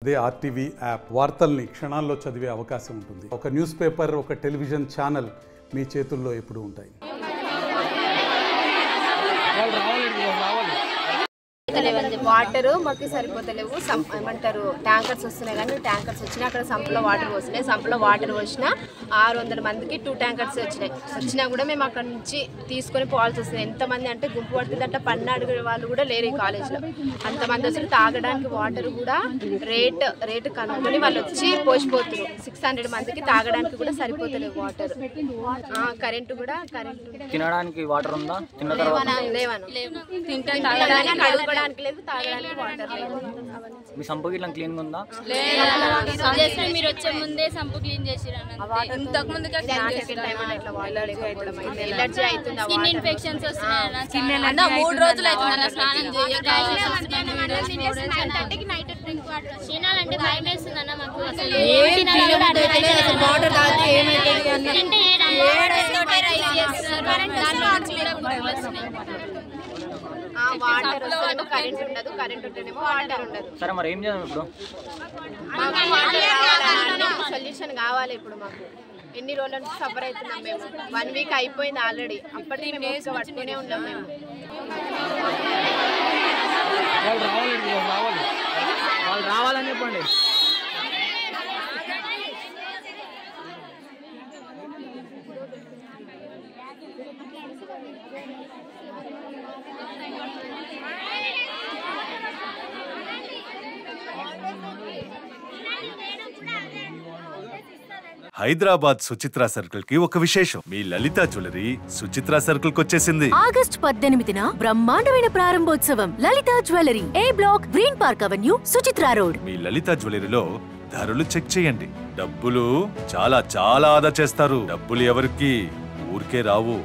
అదే RTV app వార్తల్ని క్షణాల్లో చదివే అవకాశం ఉంటుంది. ఒక న్యూస్ పేపర్, ఒక టెలివిజన్ ఛానల్ మీ చేతుల్లో ఎప్పుడూ ఉంటాయి. వాటర్ మాకు సరిపోతలేవు. ఏమంటారు, ట్యాంకర్స్ వస్తున్నాయి కానీ ట్యాంకర్స్ వచ్చినా అక్కడ సంపులో వాటర్ పోస్తున్నాయి. సంపులో వాటర్ పోసినా 600 మందికి 2 ట్యాంకర్స్ వచ్చినా కూడా మేము అక్కడ నుంచి తీసుకొని పోవాల్సి వస్తుంది. ఎంతమంది అంటే గుంపు పడుతుంది అంటే 12 వాళ్ళు కూడా లేరు ఈ కాలేజ్లో. అంతమంది వచ్చి తాగడానికి వాటర్ కూడా రేటు కనుక్కొని వాళ్ళు వచ్చి పోసిపోతున్నారు. 600 మందికి తాగడానికి కూడా సరిపోతలేవు వాటర్. కరెంటు కూడా తినడానికి వాటర్ ఉందా? లేవను తినడానికి అడుగుకోవడానికి లేదు, తాగడానికి వాటర్ లేదు. మీ సంపు గిట్లా క్లీన్ ఉందా? మీరు వచ్చే ముందే సంపు క్లీన్ చేసిరా? ఇంతకు ముందు ఎలర్జీ అవుతుంది, స్కిన్ ఇన్ఫెక్షన్స్ వస్తున్నాయి. 3 రోజులు అవుతుంది స్నానం చేయక. నైట్ డ్రింక్ వాటర్ తినాలంటే భయం వేస్తుంది అన్న మాకు. అసలు వాటర్ వస్తేనేమో కరెంట్ ఉండదు, కరెంట్ ఉంటేనేమో వాటర్ ఉండదు. సరే మరి ఏం చేద్దాం ఇప్పుడు? సొల్యూషన్ కావాలి ఇప్పుడు. మాకు ఎన్ని రోజుల నుంచి సఫర్ అవుతున్నాం మేము. 1 వీక్ అయిపోయింది ఆల్రెడీ. అప్పటికి మేము పట్టుకునే ఉన్నాం మేము. వాళ్ళు రావాలని చెప్పండి. హైదరాబాద్ సుచిత్ర సర్కిల్ కి ఒక విశేషం. మీ లలిత జ్యువెలరీ సుచిత్ర సర్కిల్ కి వచ్చేసింది. ఆగస్ట్ 18న బ్రహ్మాండమైన ప్రారంభోత్సవం. Lalitha jewellery, A block, green park avenue, Suchitra road. మీ లలిత జ్యువెలరీలో ధరలు చెక్ చేయండి. డబ్బులు చాలా చాలా ఆదా చేస్తారు. డబ్బులు ఎవరికి ఊరికే రావు.